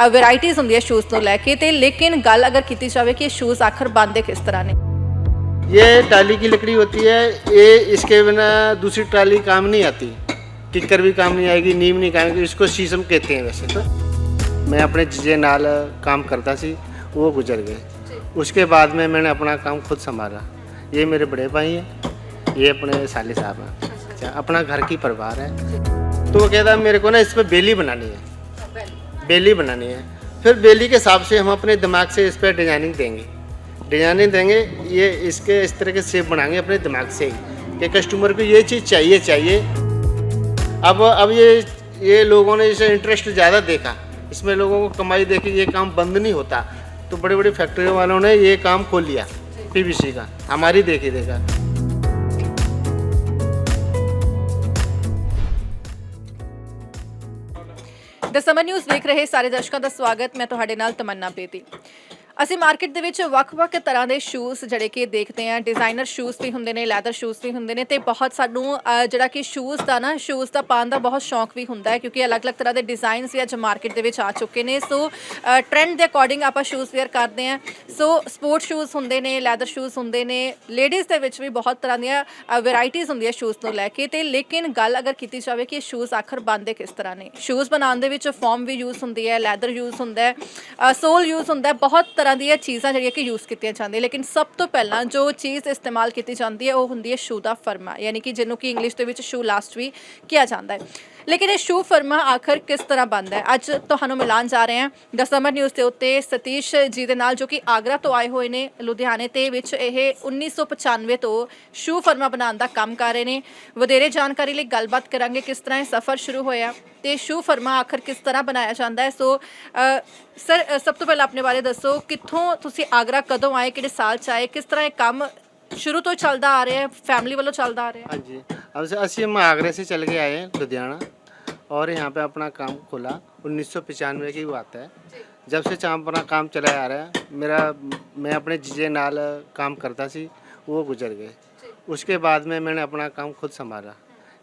Varieties ਹੁੰਦੀ ਹੈ shoes ਤੋਂ ਲੈ ਕੇ ਤੇ ਲੇਕਿਨ ਗੱਲ ਅਗਰ ਕੀਤੀ ਜਾਵੇ ਕਿ ਇਹ ਸ਼ੂਜ਼ ਆਖਰ ਬਣਦੇ ਕਿਸ ਤਰ੍ਹਾਂ ਨੇ। ये टाली की लकड़ी होती है, ये इसके बिना दूसरी टाली काम नहीं आती, किक्कर भी काम नहीं आएगी, नीम नहीं काम आएगी। इसको शीशम कहते हैं वैसे तो। मैं अपने जीजे नाल काम करता सी, वो गुजर गए। उसके बाद में मैंने अपना काम खुद संभाला। ये मेरे बड़े भाई हैं, ये अपने साले साहब हैं। अच्छा, अपना घर की परिवार है। तो वो कहता मेरे को ना इस पर बेली बनानी है, बेली बनानी है। फिर बेली के हिसाब से हम अपने दिमाग से इस पर डिजाइनिंग देंगे, ये इसके इस तरह के शेप बनाएंगे अपने दिमाग से ही कि कस्टमर को ये चीज़ चाहिए। अब ये लोगों ने इसे इंटरेस्ट ज़्यादा देखा, इसमें लोगों को कमाई देखी, ये काम बंद नहीं होता, तो बड़ी बड़ी फैक्ट्री वालों ने ये काम खोल लिया पीवीसी का, हमारी देखा। ਦ ਸਮਰ ਨਿਊਜ਼ ਵੇਖ ਰਹੇ ਸਾਰੇ ਦਰਸ਼ਕਾਂ ਦਾ ਸਵਾਗਤ। ਮੈਂ ਤੁਹਾਡੇ ਨਾਲ ਤਮੰਨਾ ਬੇਦੀ। ਅਸੀਂ ਮਾਰਕੀਟ ਦੇ ਵਿੱਚ ਵੱਖ-ਵੱਖ ਤਰ੍ਹਾਂ ਦੇ ਸ਼ੂਜ਼ ਜਿਹੜੇ ਕਿ ਦੇਖਦੇ ਹਾਂ, ਡਿਜ਼ਾਈਨਰ ਸ਼ੂਜ਼ ਵੀ ਹੁੰਦੇ ਨੇ, ਲੈਦਰ ਸ਼ੂਜ਼ ਵੀ ਹੁੰਦੇ ਨੇ ਤੇ ਬਹੁਤ ਸਾਨੂੰ ਜਿਹੜਾ ਕਿ ਸ਼ੂਜ਼ ਦਾ ਪਾਉਣ ਦਾ ਬਹੁਤ ਸ਼ੌਂਕ ਵੀ ਹੁੰਦਾ ਹੈ ਕਿਉਂਕਿ ਅਲੱਗ-ਅਲੱਗ ਤਰ੍ਹਾਂ ਦੇ ਡਿਜ਼ਾਈਨਸ ਵੀ ਅੱਜ ਮਾਰਕੀਟ ਦੇ ਵਿੱਚ ਆ ਚੁੱਕੇ ਨੇ। ਸੋ ਟ੍ਰੈਂਡ ਦੇ ਅਕੋਰਡਿੰਗ ਆਪਾਂ ਸ਼ੂਜ਼ ਵੇਅਰ ਕਰਦੇ ਹਾਂ। ਸੋ ਸਪੋਰਟ ਸ਼ੂਜ਼ ਹੁੰਦੇ ਨੇ, ਲੈਦਰ ਸ਼ੂਜ਼ ਹੁੰਦੇ ਨੇ, ਲੇਡੀਜ਼ ਦੇ ਵਿੱਚ ਵੀ ਬਹੁਤ ਤਰ੍ਹਾਂ ਦੀਆਂ ਵੈਰਾਈਟੀਜ਼ ਹੁੰਦੀਆਂ ਸ਼ੂਜ਼ ਤੋਂ ਲੈ ਕੇ ਤੇ ਲੇਕਿਨ ਗੱਲ ਅਗਰ ਕੀਤੀ ਜਾਵੇ ਕਿ ਇਹ ਸ਼ੂਜ਼ ਆਖਰ ਬਣਦੇ ਕਿਸ ਤਰ੍ਹਾਂ ਨੇ। ਸ਼ੂਜ਼ ਬਣਾਉਣ ਦੇ ਵਿੱਚ ਫੋਮ ਵੀ ਯੂਜ਼ ਹੁੰਦੀ ਹੈ, ਲੈਦਰ ਯੂਜ਼ ਹੁੰਦਾ ਹੈ, ਸੋਲ ਯੂਜ਼ ਹੁੰਦਾ ਹੈ, ਬਹੁਤ ਤਰ੍ਹਾਂ ਦੀਆਂ ਚੀਜ਼ਾਂ ਜਿਹੜੀਆਂ ਕਿ ਯੂਜ਼ ਕੀਤੀਆਂ ਜਾਂਦੀਆਂ। ਲੇਕਿਨ ਸਭ ਤੋਂ ਪਹਿਲਾਂ ਜੋ ਚੀਜ਼ ਇਸਤੇਮਾਲ ਕੀਤੀ ਜਾਂਦੀ ਹੈ ਉਹ ਹੁੰਦੀ ਹੈ ਸ਼ੂ ਦਾ ਫਰਮਾ, ਯਾਨੀ ਕਿ ਜਿਹਨੂੰ ਕਿ ਇੰਗਲਿਸ਼ ਦੇ ਵਿੱਚ ਸ਼ੂ ਲਾਸਟ ਵੀ ਕਿਹਾ ਜਾਂਦਾ ਹੈ। ਲੇਕਿਨ ਇਹ ਸ਼ੂ ਫਰਮਾ ਆਖਰ ਕਿਸ ਤਰ੍ਹਾਂ ਬਣਦਾ ਹੈ, ਅੱਜ ਤੁਹਾਨੂੰ ਮਿਲਾਉਣ ਜਾ ਰਹੇ ਹਾਂ ਦ ਸਮਰ ਨਿਊਜ਼ ਦੇ ਉੱਤੇ ਸਤੀਸ਼ ਜੀ ਦੇ ਨਾਲ, ਜੋ ਕਿ ਆਗਰਾ ਤੋਂ ਆਏ ਹੋਏ ਨੇ ਲੁਧਿਆਣੇ ਤੇ ਵਿੱਚ ਇਹ 1995 ਤੋਂ ਸ਼ੂ ਫਰਮਾ ਬਣਾਉਣ ਦਾ ਕੰਮ ਕਰ ਰਹੇ ਨੇ। ਵਧੇਰੇ ਜਾਣਕਾਰੀ ਲਈ ਗੱਲਬਾਤ ਕਰਾਂਗੇ ਕਿਸ ਤਰ੍ਹਾਂ ਇਹ ਸਫ਼ਰ ਸ਼ੁਰੂ ਹੋਇਆ ਤੇ ਸ਼ੂ ਫਰਮਾ ਆਖਰ ਕਿਸ ਤਰ੍ਹਾਂ ਬਣਾਇਆ ਜਾਂਦਾ ਹੈ। ਸੋ ਸਰ, ਸਭ ਤੋਂ ਪਹਿਲਾਂ ਆਪਣੇ ਬਾਰੇ ਦੱਸੋ, ਕਿੱਥੋਂ ਤੁਸੀਂ ਆਗਰਾ ਕਦੋਂ ਆਏ, ਕਿਹੜੇ ਸਾਲ 'ਚ ਆਏ, ਕਿਸ ਤਰ੍ਹਾਂ ਇਹ ਕੰਮ शुरू तो चलता आ रहा है, फैमिली वालों चलता आ रहा है? हाँ जी, अब से हम आगरे से चल के आए हैं लुधियाना और यहाँ पे अपना काम खोला। 1995 की बात है, जब से अपना काम चला आ रहा है। मैं अपने जीजे नाल काम करता सी, वो गुजर गए। उसके बाद में मैंने अपना काम खुद संभाला।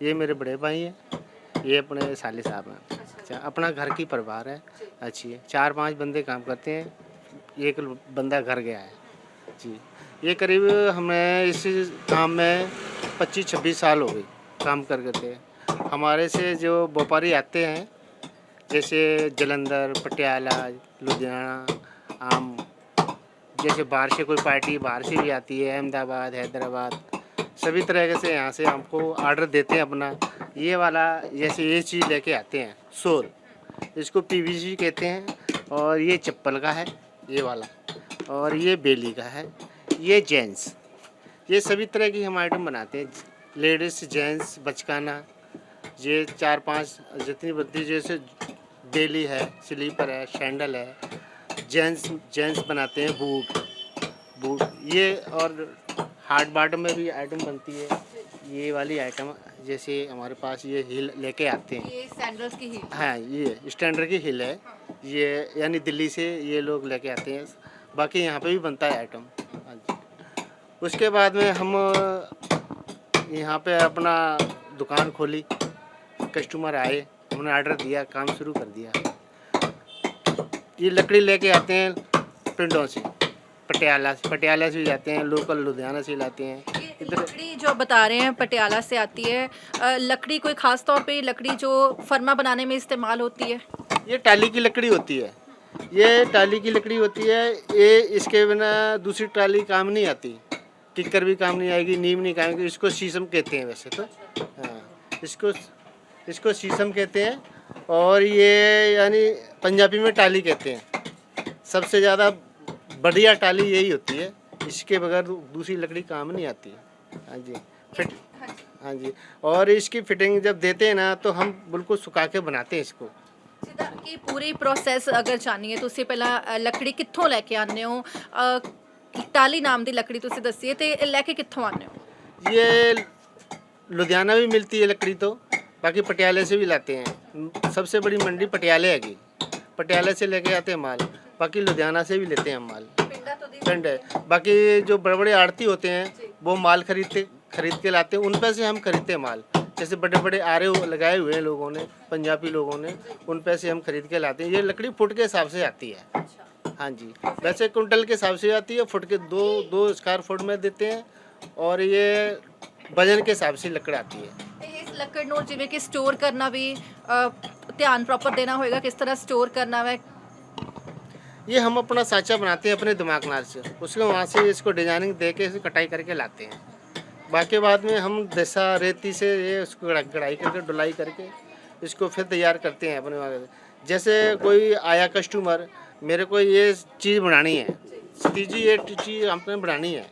ये मेरे बड़े भाई हैं, ये अपने साले साहब हैं। अच्छा, अपना घर की परिवार है, अच्छी है। 4-5 बंदे काम करते हैं, एक बंदा घर गया है जी। ये करीब हमें इस काम में 25-26 साल हो गई काम करते। हमारे से जो व्यापारी आते हैं जैसे जलंधर, पटियाला, लुधियाना, आम, जैसे बाहर से कोई पार्टी बाहर से भी आती है, अहमदाबाद, हैदराबाद, सभी तरह से यहाँ से हमको आर्डर देते हैं अपना। ये वाला जैसे ये चीज़ लेके आते हैं, सोल, इसको पीवीसी कहते हैं, और ये चप्पल का है ये वाला, और ये बेली का है, ये जेंट्स, ये सभी तरह की हम आइटम बनाते हैं। लेडीज़, जेंट्स, बचकाना, ये 4-5 जितनी बनती, जैसे बेली है, स्लीपर है, सैंडल है। जेंट्स बनाते हैं बूट, ये और हार्ड बॉटम में भी आइटम बनती है। ये वाली आइटम जैसे हमारे पास ये हिल लेके आते हैं, ये सैंडल्स की हील। हाँ, ये स्टैंडर्ड की हिल है, ये यानी दिल्ली से ये लोग लेके आते हैं। बाकी यहाँ पे भी बनता है आइटम। हाँ जी, उसके बाद में हम यहाँ पे अपना दुकान खोली, कस्टमर आए, हमने ऑर्डर दिया, काम शुरू कर दिया। ये लकड़ी लेके आते हैं पिंडों से, पटियाला से भी जाते हैं, लोकल लुधियाना से लाते हैं। इधर लकड़ी जो बता रहे हैं पटियाला से आती है, लकड़ी कोई ख़ास तौर पे लकड़ी जो फर्मा बनाने में इस्तेमाल होती है? ये टाली की लकड़ी होती है, ये टाली की लकड़ी होती है। ये इसके बिना दूसरी टाली काम नहीं आती, किक्कर भी काम नहीं आएगी, नीम नहीं काम आएगी। इसको शीशम कहते हैं वैसे तो। हाँ, इसको शीशम कहते हैं, और ये यानी पंजाबी में टाली कहते हैं। सबसे ज़्यादा बढ़िया टाली यही होती है, इसके बगैर दूसरी लकड़ी काम नहीं आती। हाँ जी, हाँ जी, और इसकी फिटिंग जब देते हैं ना तो हम बिल्कुल सुखा के बनाते हैं इसको। ਜਿੱਦਾਂ ਕਿ ਪੂਰੀ ਪ੍ਰੋਸੈਸ ਅਗਰ ਜਾਣੀਏ, ਤੁਸੀਂ ਪਹਿਲਾਂ ਲੱਕੜੀ ਕਿੱਥੋਂ ਲੈ ਕੇ ਆਉਂਦੇ ਹੋ? ਟਾਲੀ ਨਾਮ ਦੀ ਲੱਕੜੀ ਤੁਸੀਂ ਦੱਸੀ ਹੈ ਤੇ ਲੈ ਕੇ ਕਿੱਥੋਂ ਆਉਂਦੇ ਹੋ? ये लुधियाना भी मिलती है लकड़ी, तो बाकी पटियाले से भी लाते हैं। सबसे बड़ी मंडी पटियाले है, पटियाले से लेके आते हैं माल, बाकी लुधियाना से भी लेते हैं हम माल। पिंड है, बाकी जो बड़े बड़े आड़ती होते हैं वो माल खरीद के लाते हैं, उन पर से हम खरीदते हैं माल। जैसे बड़े बड़े आरे लगाए हुए हैं लोगों ने, पंजाबी लोगों ने, उन पैसे हम खरीद के लाते हैं। ये लकड़ी फुट के हिसाब से आती है। हाँ जी, वैसे कुंटल के हिसाब से आती है, फुट के दो स्क्वायर फुट में देते हैं, और ये वजन के हिसाब से लकड़ आती है। ਤੇ ਇਸ ਲੱਕੜ ਨੂੰ ਜਿਵੇਂ ਕਿ ਸਟੋਰ ਕਰਨਾ ਵੀ ਧਿਆਨ ਪ੍ਰੋਪਰ ਦੇਣਾ ਹੋਏਗਾ, ਕਿਸ ਤਰ੍ਹਾਂ ਸਟੋਰ ਕਰਨਾ ਹੈ। ये हम अपना साँचा बनाते हैं अपने दिमाग नार से, उसके वहाँ से इसको डिजाइनिंग दे के इसे कटाई करके लाते हैं। बाकी बाद में हम देसा रेती से ये उसको कढ़ाई करके डुलाई करके इसको फिर तैयार करते हैं अपने वहाँ। जैसे कोई आया कस्टमर, मेरे को ये चीज़ बनानी है, सतीजी ये चीज़ हमने बनानी है,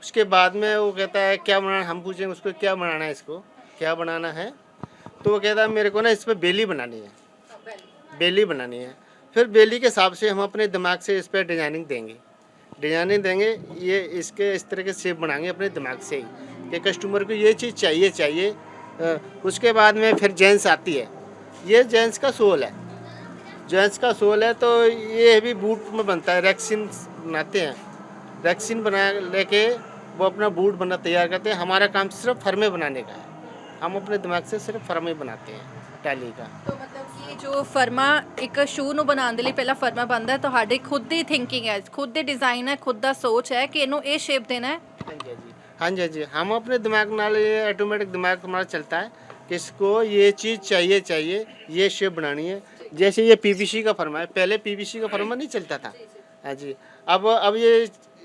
उसके बाद में वो कहता है क्या बनाना, हम पूछेंगे उसको क्या बनाना है, इसको क्या बनाना है, तो वो कहता है मेरे को ना इस पर बेली बनानी है, बेली बनानी है। फिर बेली के हिसाब से हम अपने दिमाग से इस पर डिजाइनिंग देंगे, ये इसके इस तरह के शेप बनाएंगे अपने दिमाग से ही कि कस्टमर को ये चीज़ चाहिए। उसके बाद में फिर जेंट्स आती है, ये जेंट्स का सोल है, तो ये भी बूट में बनता है, रैक्सिन बनाते हैं, रैक्सिन बना लेके वो अपना बूट बना तैयार करते हैं। हमारा काम सिर्फ फर्मे बनाने का है, हम अपने दिमाग से सिर्फ फर्मे बनाते हैं टैली का। तो मतलब कि जो फर्मा एक शू ਨੂੰ ਬਣਾਉਣ ਦੇ ਲਈ ਪਹਿਲਾਂ ਫਰਮਾ ਬਣਦਾ ਹੈ, ਤੁਹਾਡੀ ਖੁਦ ਦੀ ਥਿੰਕਿੰਗ ਹੈ, ਖੁਦ ਦੇ ਡਿਜ਼ਾਈਨ ਹੈ, ਖੁਦ ਦਾ ਸੋਚ है कि ਇਹਨੂੰ ਇਹ ਸ਼ੇਪ देना है। हाँ जी, हम अपने दिमाग नाल ये ऑटोमेटिक दिमाग हमारा चलता है कि इसको ये चीज़ चाहिए, ये शेप बनानी है। जैसे ये पीवीसी का फर्मा है, पहले पीवीसी का फर्मा नहीं चलता था। हाँ जी, अब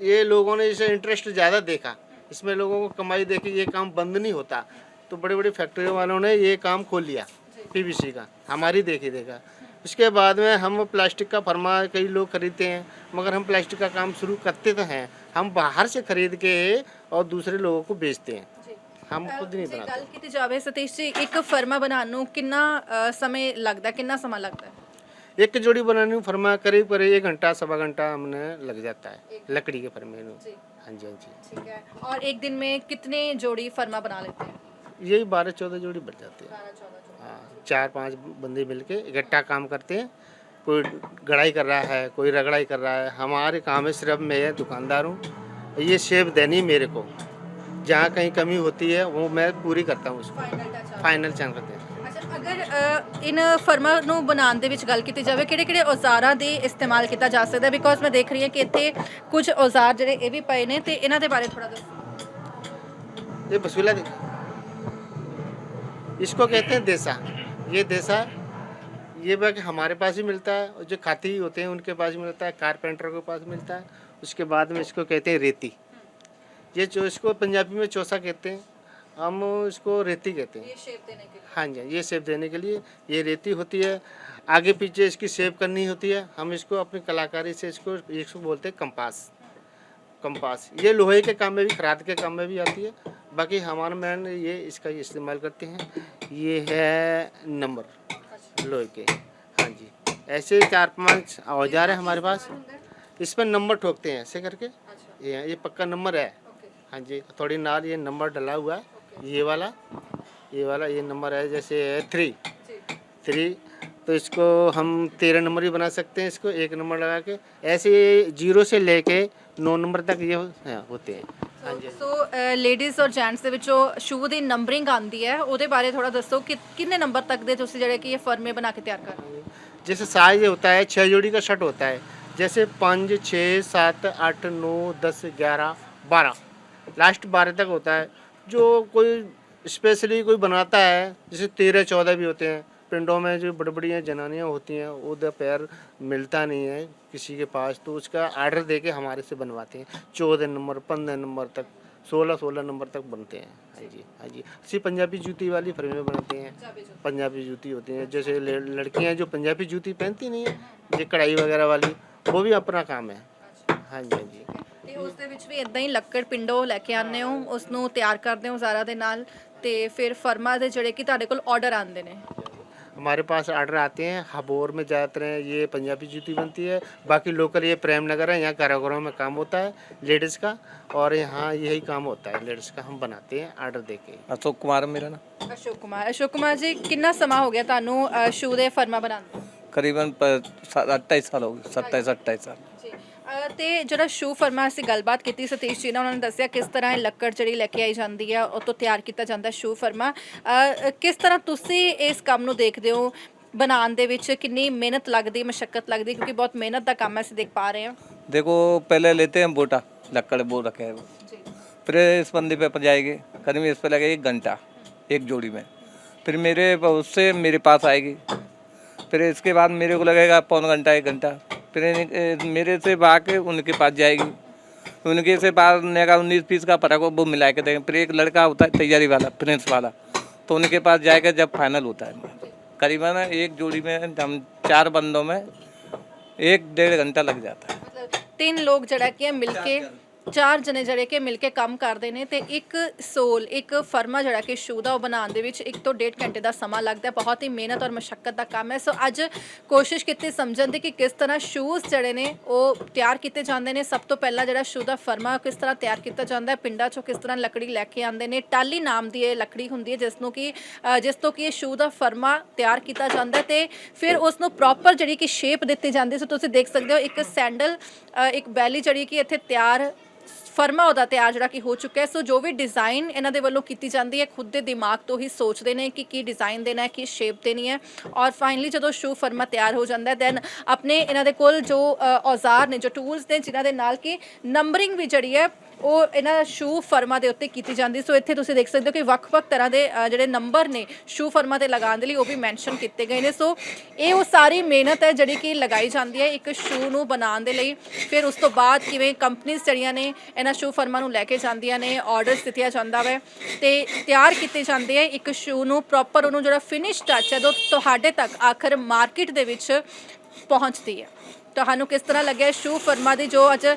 ये लोगों ने इसे इंटरेस्ट ज़्यादा देखा, इसमें लोगों को कमाई देखी, ये काम बंद नहीं होता, तो बड़ी बड़ी फैक्ट्री वालों ने ये काम खोल लिया पीवीसी का, हमारी देखा। उसके बाद में हम प्लास्टिक का फर्मा कई लोग खरीदते हैं, मगर हम प्लास्टिक का काम शुरू करते तो हैं, हम बाहर से खरीद के और दूसरे लोगों को बेचते हैं, हम खुद नहीं ਜੇ बनाते। ਗੱਲ ਕੀਤੀ ਜਾਵੇ ਸਤੀਸ਼ ਜੀ, ਇੱਕ ਫਰਮਾ ਬਣਾਉਣ ਨੂੰ ਕਿੰਨਾ ਕਿੰਨਾ ਸਮਾਂ ਲੱਗਦਾ ਹੈ। एक जोड़ी बनाने में फर्मा करीब 1 घंटा सवा घंटा हमने लग जाता है लकड़ी के फर्मे में। हाँ जी। ठीक है, और एक दिन में कितने जोड़ी फर्मा बना लेते हैं। यही 12-14 जोड़ी बढ़ जाती है। हाँ, 4-5 बंदे मिलके इकट्ठा काम करते हैं, कोई गढ़ाई कर रहा है, कोई रगड़ाई कर रहा है। हमारे काम है सिर्फ मैं दुकानदार हूँ, ये शेप देनी मेरे को, जहाँ कहीं कमी होती है वो मैं पूरी करता हूँ, उसको फाइनल चैन करते हैं। ਅੱਛਾ, ਅਗਰ ਇਨ ਫਰਮਾ ਨੂੰ ਬਣਾਉਣ ਦੇ ਵਿੱਚ ਗੱਲ ਕੀਤੀ ਜਾਵੇ, ਕਿਹੜੇ ਔਜ਼ਾਰਾਂ ਦੇ ਇਸਤੇਮਾਲ ਕੀਤਾ ਜਾ ਸਕਦਾ, ਬਿਕੋਜ਼ ਮੈਂ ਦੇਖ ਰਹੀ ਹਾਂ ਕਿ ਇੱਥੇ ਕੁਝ ਔਜ਼ਾਰ ਜਿਹੜੇ ਇਹ ਵੀ ਪਏ ਨੇ, ਤੇ ਇਹਨਾਂ ਦੇ ਬਾਰੇ ਥੋੜਾ ਦੱਸੋ। ये बसूला इसको कहते हैं देसा, ये देसा ये बाकी हमारे पास ही मिलता है, और जो खाती होते हैं उनके पास भी मिलता है, कारपेंटर के पास मिलता है। उसके बाद में इसको कहते हैं रेती, ये जो इसको पंजाबी में चौसा कहते हैं, हम इसको रेती कहते हैं। ये शेप देने के लिए। हाँ जी, ये शेप देने के लिए ये रेती होती है, आगे पीछे इसकी शेप करनी होती है। हम इसको अपनी कलाकारी से इसको बोलते हैं कंपास। ये लोहे के काम में भी, खराद के काम में भी आती है। बाकी हमारे मैन ये इसका इस्तेमाल करते हैं, ये है नंबर लोहे के। हाँ जी, ऐसे 4-5 औजार है हमारे पास, इस पर नंबर ठोकते हैं ऐसे करके। ये पक्का नंबर है। हाँ जी, थोड़ी नाल ये नंबर डला हुआ है, ये वाला ये नंबर है, जैसे 3, तो इसको हम 13 नंबर भी बना सकते हैं, इसको 1 नंबर लगा के। ऐसे 0 से लेके 9 नंबर तक ये होते हैं। हाँ जी। ਸੋ ਲੇਡੀਜ਼ ਔਰ ਜੈਂਟਸ ਦੇ ਵਿੱਚੋਂ ਸ਼ੂ ਦੀ ਨੰਬਰਿੰਗ ਆਉਂਦੀ ਹੈ, ਉਹਦੇ ਬਾਰੇ ਥੋੜਾ ਦੱਸੋ ਕਿ ਕਿੰਨੇ ਨੰਬਰ ਤੱਕ ਦੇ ਤੁਸੀਂ ਜਿਹੜੇ ਕਿ ਇਹ ਫਰਮੇ ਬਣਾ ਕੇ ਤਿਆਰ ਕਰਦੇ ਹੋ। जैसे साइज होता है 6 जोड़ी का शर्ट होता है, जैसे 5, 6, 7, 8, 9, 10, 11, 12, लास्ट 12 तक होता है। जो कोई स्पेशली कोई बनाता है, जैसे 13-14 भी होते हैं। पिंडों में जो बड़ी बड़ी जनानियाँ होती हैं, उधर पैर मिलता नहीं है किसी के पास, तो उसका आर्डर दे के हमारे से बनवाते हैं। 14 नंबर 15 नंबर तक, 16 नंबर तक बनते हैं। हाँ जी। ऐसी पंजाबी जूती वाली फर्में बनाते हैं, पंजाबी जूती होती हैं। जैसे लड़कियां जो पंजाबी जूती पहनती नहीं है, ये कढ़ाई वगैरह वाली, वो भी अपना काम है। हाँ जी। ਤੇ ਉਸ ਦੇ ਵਿੱਚ ਵੀ ਇਦਾਂ ਹੀ ਲੱਕੜ ਪਿੰਡੋਂ ਲੈ ਕੇ ਆਉਂਦੇ ਹੋ, ਉਸ ਨੂੰ ਤਿਆਰ ਕਰਦੇ ਹੋ ਜ਼ਾਰਾ ਦੇ ਨਾਲ, ਤੇ ਫਿਰ ਫਰਮਾ ਦੇ ਜਿਹੜੇ ਕਿ ਤੁਹਾਡੇ ਕੋਲ ਆਰਡਰ ਆਉਂਦੇ ਨੇ। हमारे पास आर्डर आते हैं, हबोर में ज़्यादातर हैं, ये पंजाबी जूती बनती है। बाकी लोकल ये प्रेम नगर है, यहाँ कारागरों में काम होता है लेडीज़ का, और यहाँ यही काम होता है लेडीज़ का, हम बनाते हैं आर्डर दे के। अशोक कुमार मेरा नाम। ਅਸ਼ੋਕ ਕੁਮਾਰ ਜੀ, ਕਿੰਨਾ ਸਮਾਂ ਹੋ ਗਿਆ ਤੁਹਾਨੂੰ ਸ਼ੂ ਦੇ ਫਰਮਾ ਬਣਾਉਂਦੇ? करीबन 27-28 साल हो गए, 27-28 साल। ਜੀ, ਤੇ ਜਿਹੜਾ ਸ਼ੂ ਫਰਮਾ ਅਸੀਂ ਗੱਲਬਾਤ ਕੀਤੀ ਸਤੀਸ਼ ਜੀ ਨਾਲ, ਉਹਨਾਂ ਨੇ ਦੱਸਿਆ ਕਿਸ ਤਰ੍ਹਾਂ ਇਹ ਲੱਕੜ ਜਿਹੜੀ ਲੈ ਕੇ ਆਈ ਜਾਂਦੀ ਹੈ ਉਹ ਤੋਂ ਤਿਆਰ ਕੀਤਾ ਜਾਂਦਾ ਸ਼ੂ ਫਰਮਾ। ਕਿਸ ਤਰ੍ਹਾਂ ਤੁਸੀਂ ਇਸ ਕੰਮ ਨੂੰ ਦੇਖਦੇ ਹੋ, ਬਣਾਉਣ ਦੇ ਵਿੱਚ ਕਿੰਨੀ ਮਿਹਨਤ ਲੱਗਦੀ, ਮਸ਼ੱਕਤ ਲੱਗਦੀ, ਕਿਉਂਕਿ ਬਹੁਤ ਮਿਹਨਤ ਦਾ ਕੰਮ ਅਸੀਂ ਦੇਖ ਪਾ ਰਹੇ ਹਾਂ। देखो पहले लेते हैं बोटा, लकड़ बो रखे हैं वो, ਜੀ फिर इस बंदे पे जाएगी, करीब इस पे लगेगा 1 घंटा एक जोड़ी में, फिर मेरे उससे मेरे पास आएगी, फिर इसके बाद मेरे को लगेगा पौन घंटा 1 घंटा, फिर मेरे से आके उनके पास जाएगी, उनके से पास का 19-20 का फर्क वो मिला के देंगे, फिर एक लड़का होता है तैयारी वाला, प्रिंस वाला, तो उनके पास जाएगा जब फाइनल होता है। करीबन एक जोड़ी में हम 4 बंदों में 1-1.5 घंटा लग जाता है। ਮਤਲਬ 3 ਲੋਕ ਜਿਹੜਾ ਕਿ ਮਿਲ ਕੇ, 4 ਜਣੇ ਜਿਹੜੇ ਕਿ ਮਿਲ ਕੇ ਕੰਮ ਕਰਦੇ ਨੇ ਤੇ ਇੱਕ ਸੋਲ, ਇੱਕ ਫਰਮਾ ਜਿਹੜਾ ਕਿ ਸ਼ੂ ਦਾ ਉਹ ਬਣਾਉਣ ਦੇ ਵਿੱਚ 1 ਤੋਂ 1.5 ਘੰਟੇ ਦਾ ਸਮਾਂ ਲੱਗਦਾ ਹੈ। ਬਹੁਤ ਹੀ ਮਿਹਨਤ ਔਰ ਮਸ਼ੱਕਤ ਦਾ ਕੰਮ ਹੈ। ਸੋ ਅੱਜ ਕੋਸ਼ਿਸ਼ ਕੀਤੀ ਸਮਝਣ ਦੀ ਕਿ ਕਿਸ ਤਰ੍ਹਾਂ ਸ਼ੂਜ਼ ਜਿਹੜੇ ਨੇ ਉਹ ਤਿਆਰ ਕੀਤੇ ਜਾਂਦੇ ਨੇ। ਸਭ ਤੋਂ ਪਹਿਲਾਂ ਜਿਹੜਾ ਸ਼ੂ ਦਾ ਫਰਮਾ ਕਿਸ ਤਰ੍ਹਾਂ ਤਿਆਰ ਕੀਤਾ ਜਾਂਦਾ ਹੈ, ਪਿੰਡਾਂ 'ਚੋਂ ਕਿਸ ਤਰ੍ਹਾਂ ਲੱਕੜੀ ਲੈ ਕੇ ਆਉਂਦੇ ਨੇ। ਟਾਲੀ ਨਾਮ ਦੀ ਇਹ ਲੱਕੜੀ ਹੁੰਦੀ ਹੈ ਜਿਸ ਤੋਂ ਕਿ ਇਹ ਸ਼ੂ ਦਾ ਫਰਮਾ ਤਿਆਰ ਕੀਤਾ ਜਾਂਦਾ ਤੇ ਫਿਰ ਉਸ ਨੂੰ ਪ੍ਰੋਪਰ ਜਿਹੜੀ ਕਿ ਸ਼ੇਪ ਦਿੱਤੀ ਜਾਂਦੀ। ਸੋ ਤੁਸੀਂ ਦੇਖ ਸਕਦੇ ਹੋ ਇੱਕ ਸੈਂਡਲ, ਇੱਕ ਬੈਲੀ ਜਿਹੜੀ ਕਿ ਇੱਥੇ ਤਿਆਰ, ਫਰਮਾ ਉਹਦਾ ਤਿਆਰ ਜਿਹੜਾ ਕਿ ਹੋ ਚੁੱਕਾ ਹੈ। ਸੋ ਜੋ ਵੀ ਡਿਜ਼ਾਈਨ ਇਹਨਾਂ ਦੇ ਵੱਲੋਂ ਕੀਤੀ ਜਾਂਦੀ ਹੈ, ਖੁਦ ਦੇ ਦਿਮਾਗ ਤੋਂ ਹੀ ਸੋਚਦੇ ਨੇ ਕਿ ਕੀ ਡਿਜ਼ਾਈਨ ਦੇਣਾ ਹੈ, ਕੀ ਸ਼ੇਪ ਦੇਣੀ ਹੈ, ਔਰ ਫਾਈਨਲੀ ਜਦੋਂ ਸ਼ੂ ਫਰਮਾ ਤਿਆਰ ਹੋ ਜਾਂਦਾ ਦੈਨ ਆਪਣੇ ਇਹਨਾਂ ਦੇ ਕੋਲ ਜੋ ਔਜ਼ਾਰ ਨੇ, ਜੋ ਟੂਲਸ ਨੇ, ਜਿਨ੍ਹਾਂ ਦੇ ਨਾਲ ਕਿ ਨੰਬਰਿੰਗ ਵੀ ਜਿਹੜੀ ਹੈ ਉਹ ਇਹਨਾਂ ਸ਼ੂ ਫਰਮਾ ਦੇ ਉੱਤੇ ਕੀਤੀ ਜਾਂਦੀ। ਸੋ ਇੱਥੇ ਤੁਸੀਂ ਦੇਖ ਸਕਦੇ ਹੋ ਕਿ ਵੱਖ-ਵੱਖ ਤਰ੍ਹਾਂ ਦੇ ਜਿਹੜੇ ਨੰਬਰ ਨੇ ਸ਼ੂ ਫਰਮਾ ਤੇ ਲਗਾਉਣ ਦੇ ਲਈ ਉਹ ਵੀ ਮੈਂਸ਼ਨ ਕੀਤੇ ਗਏ ਨੇ। ਸੋ ਇਹ ਉਹ ਸਾਰੀ ਮਿਹਨਤ ਹੈ ਜਿਹੜੀ ਕਿ ਲਗਾਈ ਜਾਂਦੀ ਹੈ ਇੱਕ ਸ਼ੂ ਨੂੰ ਬਣਾਉਣ ਦੇ ਲਈ। ਫਿਰ ਉਸ ਤੋਂ ਬਾਅਦ ਕਿਵੇਂ ਕੰਪਨੀਆਂ ਜਿਹੜੀਆਂ ਨੇ ਇਹਨਾਂ ਸ਼ੂ ਫਰਮਾ ਨੂੰ ਲੈ ਕੇ ਜਾਂਦੀਆਂ ਨੇ, ਆਰਡਰਸ ਦਿੱਤੀਆਂ ਜਾਂਦਾ ਵੈ ਤੇ ਤਿਆਰ ਕੀਤੇ ਜਾਂਦੇ ਹੈ ਇੱਕ ਸ਼ੂ ਨੂੰ ਪ੍ਰੋਪਰ, ਉਹਨੂੰ ਜਿਹੜਾ ਫਿਨਿਸ਼ ਟੱਚ ਹੈ ਜੋ ਤੁਹਾਡੇ ਤੱਕ ਆਖਰ ਮਾਰਕੀਟ ਦੇ ਵਿੱਚ ਪਹੁੰਚਦੀ ਹੈ। ਤੁਹਾਨੂੰ ਕਿਸ ਤਰ੍ਹਾਂ ਲੱਗਿਆ ਸ਼ੂ ਫਰਮਾ ਦੀ ਜੋ ਅੱਜ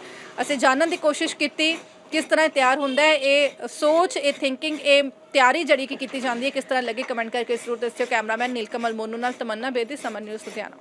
ਅਸੀਂ ਜਾਣਨ ਦੀ ਕੋਸ਼ਿਸ਼ ਕੀਤੀ, ਕਿਸ ਤਰ੍ਹਾਂ ਤਿਆਰ ਹੁੰਦਾ ਹੈ, ਇਹ ਸੋਚ, ਇਹ ਥਿੰਕਿੰਗ, ਇਹ ਤਿਆਰੀ ਜਿਹੜੀ ਕਿ ਕੀਤੀ ਜਾਂਦੀ ਹੈ, ਕਿਸ ਤਰ੍ਹਾਂ ਲੱਗੀ, ਕਮੈਂਟ ਕਰਕੇ ਜ਼ਰੂਰ ਦੱਸਿਓ। ਕੈਮਰਾਮੈਨ ਨੀਲਕਮਲ ਮੋਨੂ ਨਾਲ ਤਮੰਨਾ ਬੇਦੀ, ਸਮਨ ਨਿਊਜ਼ ਲੁਧਿਆਣਾ।